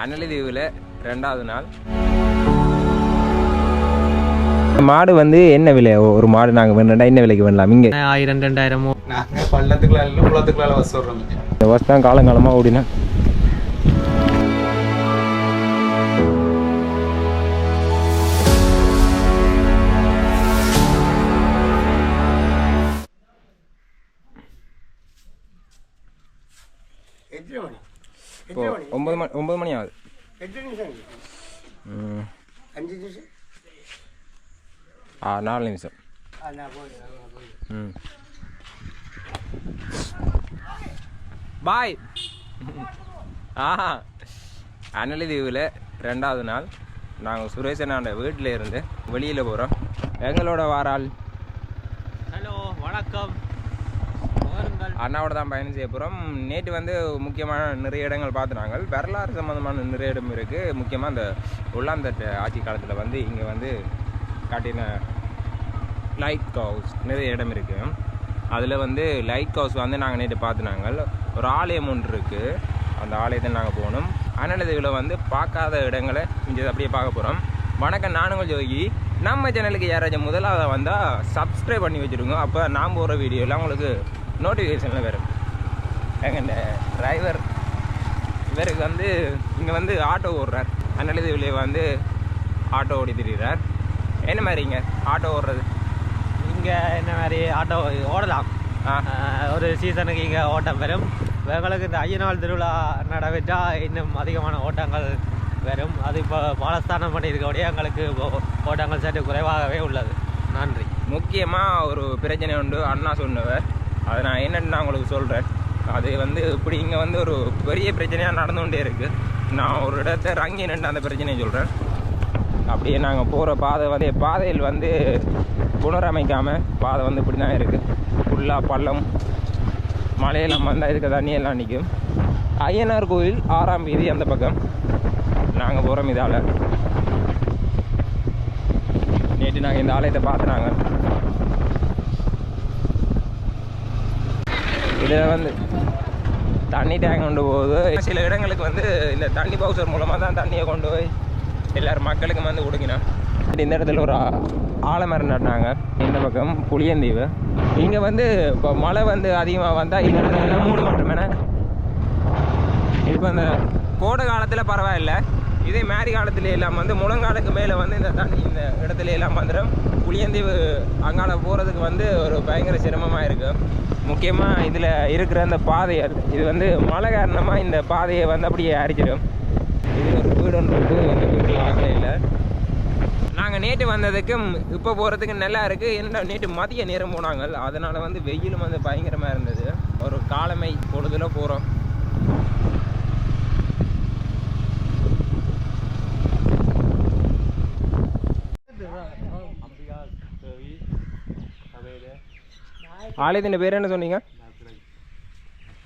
அனலிதீவில் 2வது நாள். மாடு வந்து என்ன விலை? ஒரு மாடு நாங்கள் வேணும்னா என்ன விலைக்கு வேணலாம்? இங்கே 1000-2000 நாங்கள் பள்ளத்துக்குள்ள குளத்துக்குள்ள பஸ் விடுறோம். இந்த பஸ் தான் காலங்காலமாக ஓடினா. இப்போ 9 மணி ஆகுது. 4 நிமிஷம். பாய். அனலிதீவில் 2வது நாள். நாங்கள் சுரேஷனாண்ட வீட்டில் இருந்து வெளியில் போகிறோம். எங்களோட வாரால் ஹலோ வணக்கம். அண்ணாவோட தான் பயணம் செய்ய போகிறோம். நேற்று வந்து முக்கியமான நிறைய இடங்கள் பார்த்துனாங்க. வரலாறு சம்மந்தமான நிறைய இடம் இருக்குது. முக்கியமாக இந்த உள்ளாந்தட்டு ஆட்சி காலத்தில் வந்து இங்கே வந்து காட்டின லைட் ஹவுஸ் நிறைய இடம் இருக்குது. அதில் வந்து லைட் ஹவுஸ் வந்து நாங்கள் நேற்று பார்த்துனாங்க. ஒரு ஆலயம் ஒன்று இருக்குது. அந்த ஆலயத்தை நாங்கள் போகணும். அனலிதீவில் வந்து பார்க்காத இடங்களை இங்கே அப்படியே பார்க்க போகிறோம். வணக்கம், நானுங்கள் ஜோகி. நம்ம சேனலுக்கு யாராச்சும் முதலாவது வந்தால் சப்ஸ்கிரைப் பண்ணி வச்சுருங்க. அப்போ நான் போகிற வீடியோலாம் உங்களுக்கு நோட்டிஃபிகேஷனில் வரும். எங்கள் இந்த டிரைவர் இவருக்கு வந்து இங்கே வந்து ஆட்டோ ஓடுறார். அனலிதீவிலே வந்து ஆட்டோ ஓடி திரிகிறார். என்ன மாதிரிங்க ஆட்டோ ஓடுறது? இங்கே என்ன மாதிரி ஆட்டோ ஓடலாம். ஒரு சீசனுக்கு இங்கே ஓட்டம் வரும். எங்களுக்கு இந்த 5 நாள் திருவிழா நடைபெற்றால் இன்னும் அதிகமான ஓட்டங்கள் வரும். அது இப்போ பாலஸ்தானம் பண்ணியிருக்கக்கூடிய எங்களுக்கு ஓட்டங்கள் சற்று குறைவாகவே உள்ளது. நன்றி. முக்கியமாக ஒரு பிரச்சனை உண்டு, அண்ணா சொன்னவர். அதை நான் என்னென்னு நான் உங்களுக்கு சொல்கிறேன். அது வந்து இப்படி இங்கே வந்து ஒரு பெரிய பிரச்சனையாக நடந்து கொண்டே இருக்குது. நான் ஒரு இடத்த இறங்கி நின்று அந்த பிரச்சனையை சொல்கிறேன். அப்படியே நாங்கள் போகிற பாதை வந்து பாதையில் வந்து புனரமைக்காமல் பாதை வந்து இப்படி தான் இருக்குது. ஃபுல்லாக பள்ளம், மழையெல்லாம் வந்தால் இதுக்கு தண்ணியெல்லாம் நிற்கும். ஐயனார் கோயில் 6ஆம் வீதி அந்த பக்கம் நாங்கள் போகிறோம். இதால் நேற்று நாங்கள் இந்த ஆலயத்தை பார்த்துனாங்க. இதில் வந்து தண்ணி டேங்க் கொண்டு போகுது. சில இடங்களுக்கு வந்து இந்த தண்ணி பவுசர் மூலமாக தான் தண்ணியை கொண்டு போய் எல்லோரும் மக்களுக்கு வந்து கொடுக்கணும். இந்த இடத்துல ஒரு ஆலமரம் நட்டாங்க. இந்த பக்கம் புளியந்தீவு. இங்கே வந்து இப்போ மழை வந்து அதிகமாக வந்தால் இந்த இடத்துல மூடு மட்டுமே. இப்போ இந்த கோடை காலத்தில் பரவாயில்லை. இதே மேரி காலத்துல எல்லாம் வந்து முழங்காலுக்கு மேலே வந்து இந்த தண்ணி இந்த இடத்துல எல்லாம் வந்துடும். புளியந்தீவு அங்கால போகிறதுக்கு வந்து ஒரு பயங்கர சிரமமாக இருக்கும். முக்கியமாக இதில் இருக்கிற அந்த பாதைகள் இது வந்து மழை காரணமாக இந்த பாதையை வந்து அப்படியே அரிச்சிடும். இது ஒரு வீடு ஒன்று இருக்குது. இந்த வீட்டில் ஆகலை இல்லை. நாங்கள் நேற்று வந்ததுக்கும் இப்போ போகிறதுக்கு நல்லா இருக்குது. என்ன நேற்று மதிய நேரம் போனாங்க. அதனால் வந்து வெயிலும் வந்து பயங்கரமாக இருந்தது. ஒரு காலமை பொழுதில் போகிறோம். ஆலயத்தின் பேர் என்ன சொன்னீங்க?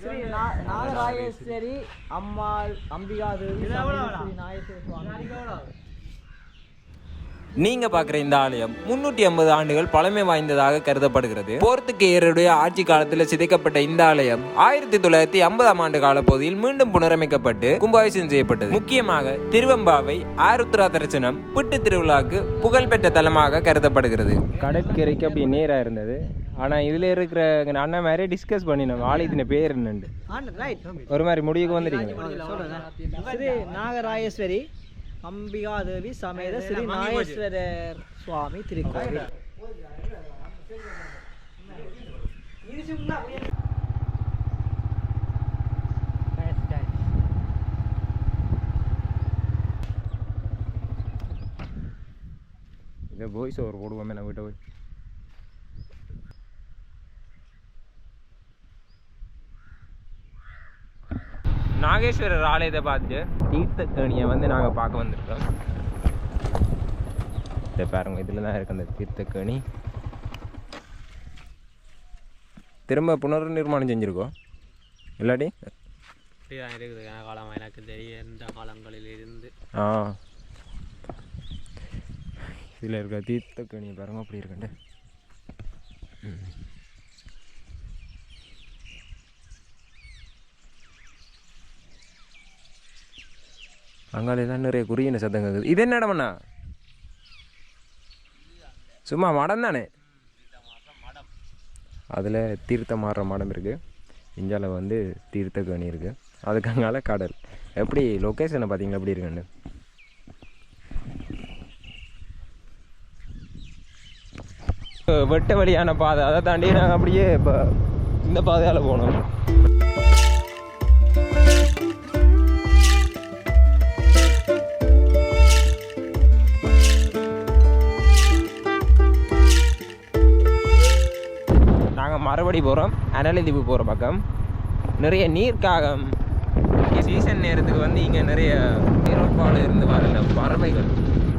ஸ்ரீ நாகராஜேஸ்வரி அம்மாள் அம்பிகா தேவி நாகேஸ்வரி சுவாமி. நீங்க பார்க்குற இந்த ஆலயம் 350 ஆண்டுகள் பழமை வாய்ந்ததாக கருதப்படுகிறது. போர்த்துகேயருடைய ஆட்சி காலத்தில் சிதைக்கப்பட்ட இந்த ஆலயம் 1950ஆம் ஆண்டு கால பகுதியில் மீண்டும் புனரமைக்கப்பட்டு கும்பாபிஷேகம் செய்யப்பட்டது. முக்கியமாக திருவெம்பாவை ஆருத்ரா தரிசனம் பிட்டு திருவிழாக்கு புகழ்பெற்ற தலமாக கருதப்படுகிறது. கடற்கரைக்கு அப்படி நேராக இருந்தது. ஆனால் இதில் இருக்கிற அண்ணன் மாதிரி டிஸ்கஸ் பண்ணினோம் ஆலயத்தின் பேர் என்னண்டு. ஒரு மாதிரி முடிவுக்கு வந்துட்டீங்க. ஸ்ரீ நாகராஜேஸ்வரி அம்பிகா தேவி சமேத ஸ்ரீ நாகேஸ்வரர் சுவாமி திருக்கோவில். இதை வாய்ஸ் ஓவர் போடுவோமே நான் வீட்டை போய். நாகேஸ்வரர் ஆலயத்தை பார்த்து தீர்த்தக்கேணியை வந்து நாங்கள் பார்க்க வந்திருக்கோம். இதை பாருங்க, இதில் தான் இருக்கு அந்த தீர்த்தக்கேணி. திரும்ப புனர் நிர்மாணம் செஞ்சுருக்கோம் இல்லாட்டி இருக்குது. காலம் எனக்கு தெரியும் எந்த காலங்களில் இருந்து. இதில் இருக்கிற தீர்த்தக்கேணியை பாருங்க அப்படி இருக்குண்டு. அங்காலெல்லாம் நிறைய குறுகின சத்தம் கேட்குது. இது என்ன இடம்ண்ணா? சும்மா மடம் தானே. அதில் தீர்த்த மாறுற மடம் இருக்குது. இந்தியாவில் வந்து தீர்த்த கணி இருக்குது. அதுக்கு அங்கால கடல். எப்படி லொக்கேஷனை பார்த்தீங்களா எப்படி இருக்குன்னு. வெட்ட வழியான பாதை, அதை தாண்டி நாங்கள் அப்படியே இப்போ இந்த பாதையால் போனோம். நாங்கள் மறுபடி போகிறோம் அனலதீவு போகிற பக்கம். நிறைய நீர்க்காகம் சீசன் நேரத்துக்கு வந்து இங்கே நிறைய ஐரோப்பாவில் இருந்து வரல பறவைகள்,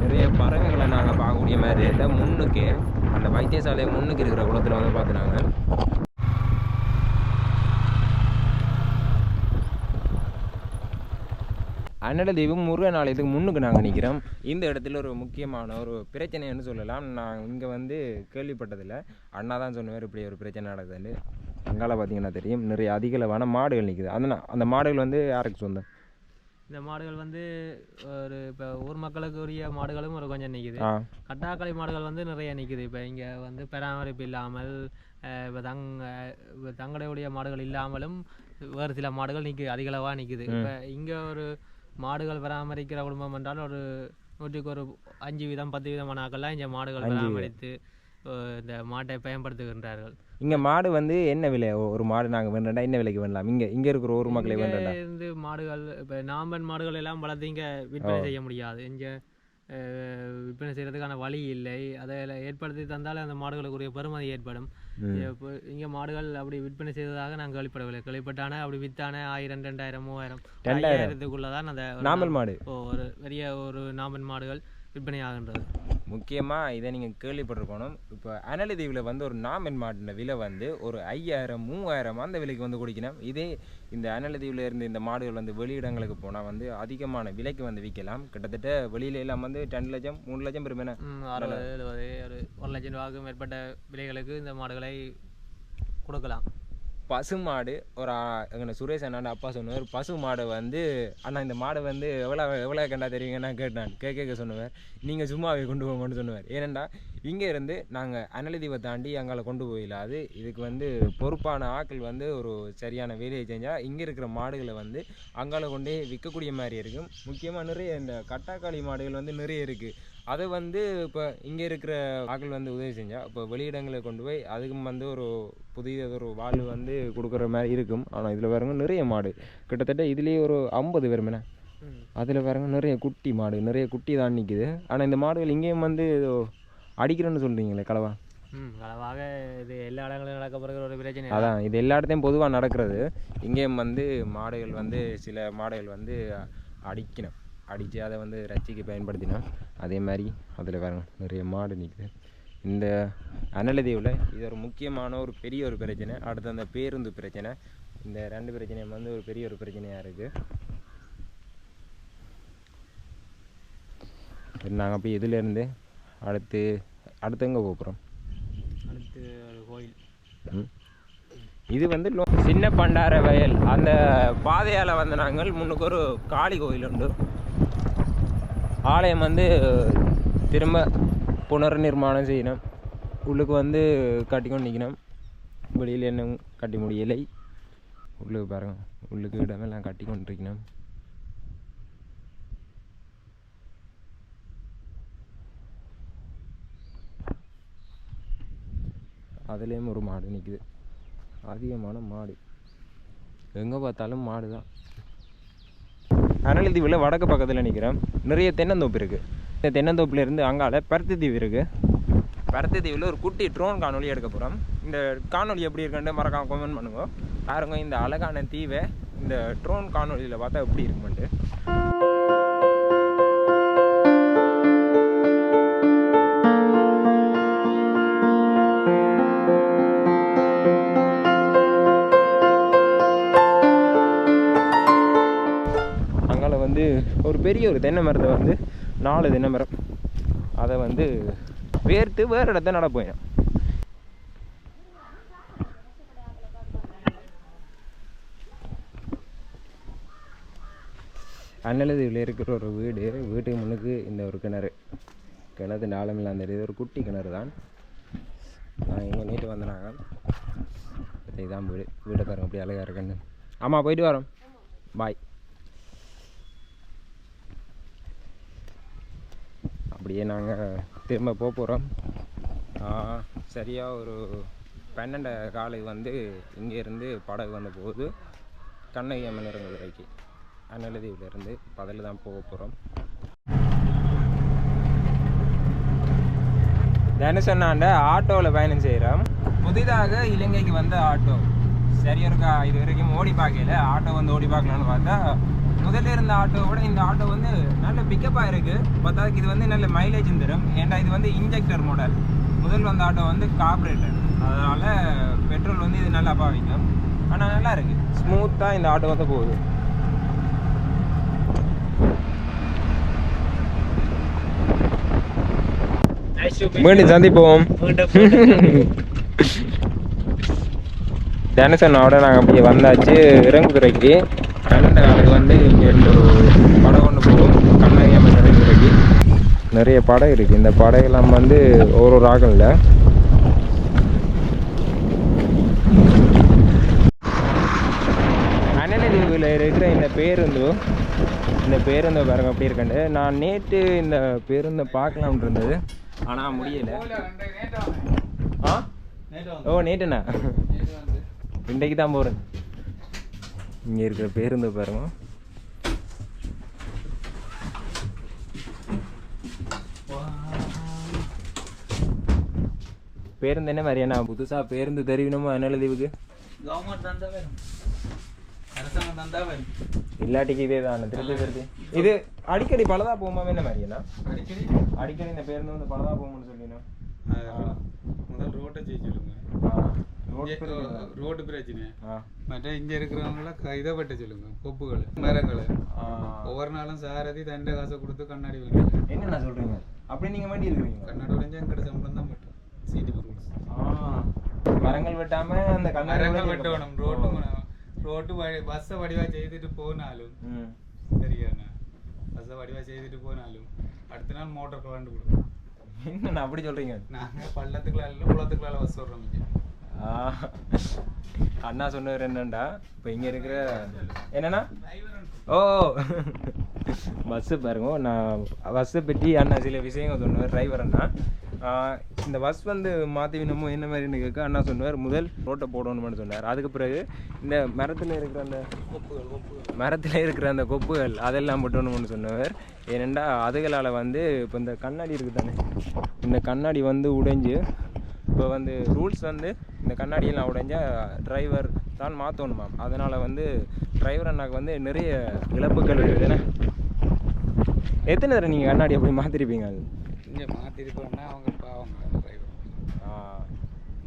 நிறைய பறவைகளை நாங்கள் பார்க்கக்கூடிய மாதிரி இல்லை. முன்னுக்கு அந்த வைத்தியசாலையை முன்னுக்கு இருக்கிற குளத்தில் வந்து பார்த்துனாங்க. அனலதீவு முருகன் ஆலயத்துக்கு முன்னுக்கு நாங்கள் நிற்கிறோம். இந்த இடத்துல ஒரு முக்கியமான ஒரு பிரச்சனைன்னு சொல்லலாம். நான் இங்கே வந்து கேள்விப்பட்டதில்லை, அண்ணா தான் சொன்னவர் இப்படி ஒரு பிரச்சனை நடக்குதுன்னு. அங்கால பார்த்தீங்கன்னா தெரியும், நிறைய அதிகளவான மாடுகள் நிற்குது. அந்த மாடுகள் வந்து யாருக்கு சொந்தம்? இந்த மாடுகள் வந்து ஒரு இப்போ ஊர் மக்களுக்கு உரிய மாடுகளும் ஒரு கொஞ்சம் நிற்குது. கட்டாக்களி மாடுகள் வந்து நிறைய நிற்குது. இப்போ இங்கே வந்து பராமரிப்பு இல்லாமல் இப்போ தங்களுடைய மாடுகள் இல்லாமலும் வேறு சில மாடுகள் அதிகளவாக நிற்குது. இப்போ இங்கே ஒரு மாடுகள் பராமரிக்கிற குடும்பம் என்றால் ஒரு 100க்கு ஒரு 5 வீதம் 10 வீதமான ஆக்கள்லாம் இங்கே மாடுகள் பராமரித்து இந்த மாட்டை பயன்படுத்துகின்றார்கள். இங்கே மாடு வந்து என்ன விலை? ஒரு மாடு நாங்கள் வேண்டா என்ன விலைக்கு வேண்டலாம்? இங்கே இருக்கிற ஒரு மக்களை வேண்டா இருந்து மாடுகள் இப்போ நாம்பன் மாடுகள் எல்லாம் வளர்த்து இங்கே விற்பனை செய்ய முடியாது. இங்கே விற்பனை செய்கிறதுக்கான வழி இல்லை. அதை ஏற்படுத்தி தந்தாலே அந்த மாடுகளுக்குரிய பெறுமதி ஏற்படும். இப்போ இங்கே மாடுகள் அப்படி விற்பனை செய்ததாக நான் கேள்விப்படவில்லை. கேள்விப்பட்டானே அப்படி வித்தானே 1000 2000 3000 5000க்குள்ளதான் அந்த நாமல் மாடு ஒரு பெரிய ஒரு நாம்பன் மாடுகள் விற்பனை ஆகின்றது. முக்கியமாக இதை நீங்கள் கேள்விப்பட்டிருக்கணும். இப்போ அனலதீவில் வந்து ஒரு நாமன் மாட்டின விலை வந்து ஒரு 5000 3000 அந்த விலைக்கு வந்து குடிக்கணும். இதே இந்த அனலதீவில் இருந்து இந்த மாடுகள் வந்து வெளியிடங்களுக்கு போனால் வந்து அதிகமான விலைக்கு வந்து விற்கலாம். கிட்டத்தட்ட வெளியில எல்லாம் வந்து 2 லட்சம் 3 லட்சம் பெருமைனா 60 70 1 லட்சம் ரூபாய்க்கு மேற்பட்ட விலைகளுக்கு இந்த மாடுகளை கொடுக்கலாம். பசு மாடு ஒரு எங்கள் சுரேஷ் அண்ணாண்ட அப்பா சொன்னவர், பசு மாடை வந்து அண்ணா இந்த மாடை வந்து எவ்வளோ கண்டா தெரியுங்க நான் கேட்டேன். கேட்க சொன்னவர், நீங்கள் சும்மாவே கொண்டு போங்கன்னு சொன்னவர். ஏனெண்டா இங்கே இருந்து நாங்கள் அனலதீவை தாண்டி அங்கால கொண்டு போயிடாது. இதுக்கு வந்து பொறுப்பான ஆட்கள் வந்து ஒரு சரியான வேலையை செஞ்சால் இங்கே இருக்கிற மாடுகளை வந்து அங்கால கொண்டே விற்கக்கூடிய மாதிரி இருக்கும். முக்கியமாக நிறைய இந்த கட்டாக்காளி மாடுகள் வந்து நிறைய இருக்குது. அதை வந்து இப்போ இங்கே இருக்கிற ஆட்கள் வந்து உதவி செஞ்சால் இப்போ வெளியிடங்களை கொண்டு போய் அதுக்கும் வந்து ஒரு புதிய ஒரு வாழ்வு வந்து கொடுக்குற மாதிரி இருக்கும். ஆனால் இதில் வேறங்க நிறைய மாடு, கிட்டத்தட்ட இதுலேயே ஒரு 50 பேருமேண்ணே. அதில் வேறங்க நிறைய குட்டி மாடு, நிறைய குட்டி தான் நிற்குது. ஆனால் இந்த மாடுகள் இங்கேயும் வந்து அடிக்கிறேன்னு சொல்கிறீங்களே களவா? களவாக இது எல்லா இடங்களும் நடக்கப்படுகிற ஒரு பிரச்சனை. அதான் இது எல்லா இடத்தையும் பொதுவாக நடக்கிறது. இங்கேயும் வந்து மாடுகள் வந்து சில மாடுகள் வந்து அடிக்கணும், அடித்து அதை வந்து ரச்சிக்கு பயன்படுத்தினோம். அதே மாதிரி அதில் வேற நிறைய மாடு நிற்குது. இந்த அனலதீவில் இது ஒரு முக்கியமான ஒரு பெரிய ஒரு பிரச்சனை. அடுத்து அந்த பேருந்து பிரச்சனை, இந்த 2 பிரச்சனையும் வந்து ஒரு பெரிய ஒரு பிரச்சனையாக இருக்குது. நாங்கள் அப்படி இதிலேருந்து அடுத்து எங்கே போகிறோம்? அடுத்து ஒரு கோயில். இது வந்து சின்ன பண்டார வயல். அந்த பாதையால் வந்து நாங்கள் முன்னுக்கு ஒரு காளி கோயில் உண்டு. ஆலயம் வந்து திரும்ப புனர்நிர்மாணம் செய்யணும். உள்ளுக்கு வந்து கட்டிக்கொண்டு நிற்கணும். வெளியில் என்ன கட்டி முடியலை. உள்ளுக்கு பாருங்க, உள்ளுக்கு இடமெல்லாம் கட்டி கொண்டு இருக்கணும். அதுலேயும் ஒரு மாடு நிற்குது. அதிகமான மாடு, எங்கே பார்த்தாலும் மாடு தான். அனலதீவில் வடக்கு பக்கத்தில் நிற்கிறேன். நிறைய தென்னந்தோப்பு இருக்குது. இந்த தென்னந்தோப்புலேருந்து அங்கால பருத்தித்தீவு இருக்குது. பருத்தித்தீவில் ஒரு குட்டி ட்ரோன் காணொலி எடுக்க போகிறோம். இந்த காணொலி எப்படி இருக்குன்னு மறக்காம கமெண்ட் பண்ணுங்க. பாருங்க இந்த அழகான தீவை இந்த ட்ரோன் காணொலியில் பார்த்தா எப்படி இருக்குமெண்டு. ஒரு பெரிய ஒரு தென்னை மரத்தை வந்து 4 தென்னை மரம் அதை வந்து வேர்த்து வேறு இடத்த நடப்போம். அன்னலதீவில் இருக்கிற ஒரு வீட்டுக்கு முன்னுக்கு இந்த ஒரு கிணறு ஆழமில்ல அந்த இது ஒரு குட்டி கிணறு தான். நான் இங்கே நேற்று வந்தனாங்க. இதுதான் வீடை பாருங்க அப்படி அழகாக இருக்குன்னு. ஆமாம் போயிட்டு வரோம், பாய். அப்படியே நாங்கள் திரும்ப போகிறோம். சரியாக ஒரு 12 காலைக்கு வந்து இங்கேருந்து படகு வந்து போகுது கண்ணகி அம்மன் இறங்குதுறைக்கு. அன்னலதீவிலேருந்து அதில் தான் போக போகிறோம். தனுஷன்னாண்ட ஆட்டோவில் பயணம் செய்கிறோம். புதிதாக இலங்கைக்கு வந்த ஆட்டோ சரி இருக்கா, இது வரைக்கும் ஓடி பார்க்கல. ஆட்டோ வந்து ஓடி பார்க்கலான்னு பார்த்தா முதல்ல இருந்த ஆட்டோவை விட இந்த ஆட்டோ வந்து நல்ல பிக்கப்பாக இருக்குது. பார்த்தாக்கு இது வந்து நல்ல மைலேஜ் தரும். ஏன்டா இது வந்து இன்ஜெக்டர் மாடல். முதல் வந்த ஆட்டோ வந்து கார்பரேட்டர், அதனால் பெட்ரோல் வந்து இது நல்லா பாவிக்கும். ஆனால் நல்லா இருக்குது, ஸ்மூத்தாக இந்த ஆட்டோ வந்து போகுது. மீண்டும் சந்திப்போம். தனுஷனோட நாங்கள் அப்படியே வந்தாச்சு இறங்குதுறைக்கு. 12 காலைக்கு வந்து இங்கே ஒரு படம் ஒன்று போகும் கண்ணகி அம்மன் இறங்குதுறைக்கு. நிறைய படம் இருக்குது. இந்த படையெல்லாம் வந்து ஒரு ராகம்ல அன்னலதீவில் இருக்கிற இந்த பேருந்து பாருங்க அப்படி இருக்கண்டு. நான் நேற்று இந்த பேருந்தை பார்க்கலாம்னு இருந்தது, ஆனால் முடியலை. ஓ நேற்றுண்ணா, இன்றைக்கு தான் போகிறேன். இங்கே இருக்கிற பேருந்து பாருங்க. பேருந்து என்ன மாதிரியா? புதுசாக பேருந்து தெரிவிக்கணுமோ அன்னலதீவுக்கு? இல்லாட்டிக்கு இதே தானே திருப்பி இது அடிக்கடி பலதா போகுமா? என்ன மாதிரியா அடிக்கடி இந்த பேருந்து வந்து பலதா போகும்னு சொல்லினா முதல் ரோட்டை சொல்லுங்க, ரோடு பிரச்சனை. மற்ற இங்க இருக்கிறவங்கள இதை பட்ட சொல்லுங்க, கொப்புகள் மரங்கள். ஒவ்வொரு நாளும் சாரதி தண்டை காசை கொடுத்து கண்ணாடி வாங்க. என்ன சொல்றீங்க? அப்படி நீங்க மாட்டி இருக்கிறீங்க? கண்ணாடி உடைஞ்சா எங்கட சம்பளம் தான் மட்டும் சீட்டு மரங்கள் வெட்டாம அந்த மரங்கள் வெட்டணும். ரோட்டு பஸ்ஸை வடிவா செய்துட்டு போனாலும் சரியான பஸ்ஸை வடிவா செய்துட்டு போனாலும் அடுத்த நாள் மோட்டர் கலண்டு கொடுக்கும். என்ன அப்படி சொல்றீங்க? நாங்கள் பள்ளத்துக்குள்ள குளத்துக்குள்ள பஸ் விடுறோம். அண்ணா சொன்னவர் என்னண்டா, இப்போ இங்கே இருக்கிற என்னன்னா ஓ பஸ்ஸு பாருங்க. நான் பஸ்ஸை பற்றி அண்ணா சில விஷயங்கள் சொன்னவர் டிரைவர் அண்ணா. இந்த பஸ் வந்து மாற்றி விடணுமோ என்ன மாதிரின்னு கேட்க அண்ணா சொன்னார், முதல் ரோட்டை போடணும்னு சொன்னார். அதுக்கு பிறகு இந்த மரத்தில் இருக்கிற அந்த கொப்புகள் அதெல்லாம் போட்டணும்னு சொன்னவர். ஏனெண்டா அதுகளால் வந்து இப்போ இந்த கண்ணாடி இருக்குது தானே, இந்த கண்ணாடி வந்து உடைஞ்சு இப்போ வந்து ரூல்ஸ் வந்து இந்த கண்ணாடியெல்லாம் உடைஞ்சா டிரைவர் தான் மாற்றணுமாம். அதனால் வந்து டிரைவர் அண்ணாக்கு வந்து நிறைய இழப்புகள் இருக்குதுண்ணே. எத்தனை தடவை நீங்கள் கண்ணாடி அப்படி மாற்றிருப்பீங்க? அது இங்கே மாற்றிருப்போம்னா அவங்க பாவங்க டிரைவர்.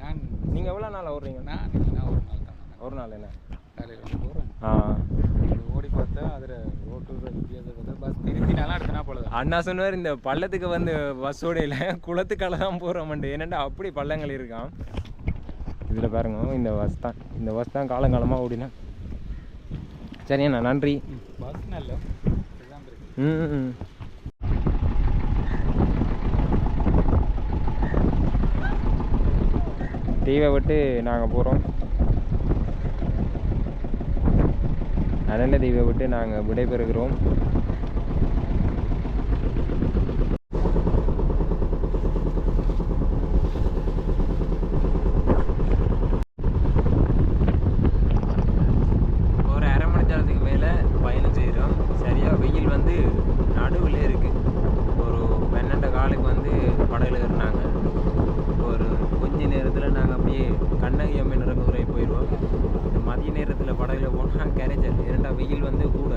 நான் நீங்கள் எவ்வளோ நாள் ஓடுறீங்க? நான் ஒரு நாள் தான். ஒரு நாள் என்ன காலையில் வந்து போகிறேன், ஓடி பார்த்தா அதில் ரோட்டு வித்தியாசத்தை பஸ் திருத்தினாலும் அடுத்தனா போல. அண்ணா சொன்னார் இந்த பள்ளத்துக்கு வந்து பஸ் ஓடையில் குளத்துக்கால தான் போகிறோம்ண்டு. ஏன்னாண்டா அப்படி பள்ளங்கள் இருக்கான். இதில் பாருங்க இந்த பஸ் தான் காலங்காலமாக ஓடினேன். சரிண்ணா, நன்றி. பஸ் நல்ல தீவை விட்டு நாங்கள் போகிறோம். அன்னலதீவை விட்டு நாங்கள் விடைபெறுகிறோம். ஒரு அரை மணி நேரத்துக்கு மேலே பயணம் செய்கிறோம். சரியாக வெயில் வந்து நடுவில் இருக்குது. ஒரு 12 காலுக்கு வந்து படகுல ஏறினாங்க. ஒரு கொஞ்ச நேரத்தில் நாங்கள் அப்படியே கண்ணகி அம்மன் இறங்குதுறை போயிடுவோம். மதிய நேரத்தில் படகுல போனால் கரைச்சல். இரண்டா வெயில் வந்து கூட,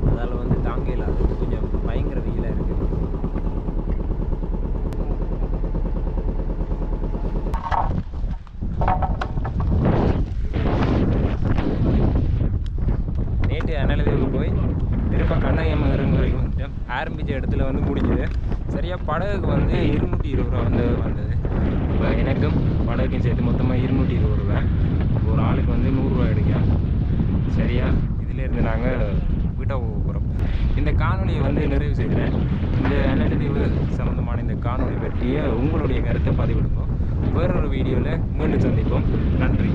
அதால் வந்து தாங்க இல்லாது, கொஞ்சம் பயங்கர வெயிலாக இருக்குது. நேற்று அன்னலதீவுக்கு போய் திரும்ப கண்ணகி அம்மன் இறங்குதுறைக்கு வந்துட்டேன். ஆரம்பித்த இடத்துல வந்து முடிஞ்சது. சரியாக படகுக்கு வந்து 220 ரூபா வந்து வந்தது. இப்போ எனக்கும் படகுக்கும் சேர்த்து மொத்தமாக 220 ரூபா. ஒரு ஆளுக்கு வந்து 100 ரூபா எடுக்க. சரியா இதிலேருந்து நாங்கள் வீட்டை போகிறோம். இந்த காணொலியை வந்து நிறைவு செய்கிறேன். இந்த நிலத்தடிவு சம்பந்தமான இந்த காணொலி பற்றிய உங்களுடைய கருத்தை பதிவிடுங்க. வேறொரு வீடியோவில் மீண்டும் சந்திப்போம். நன்றி.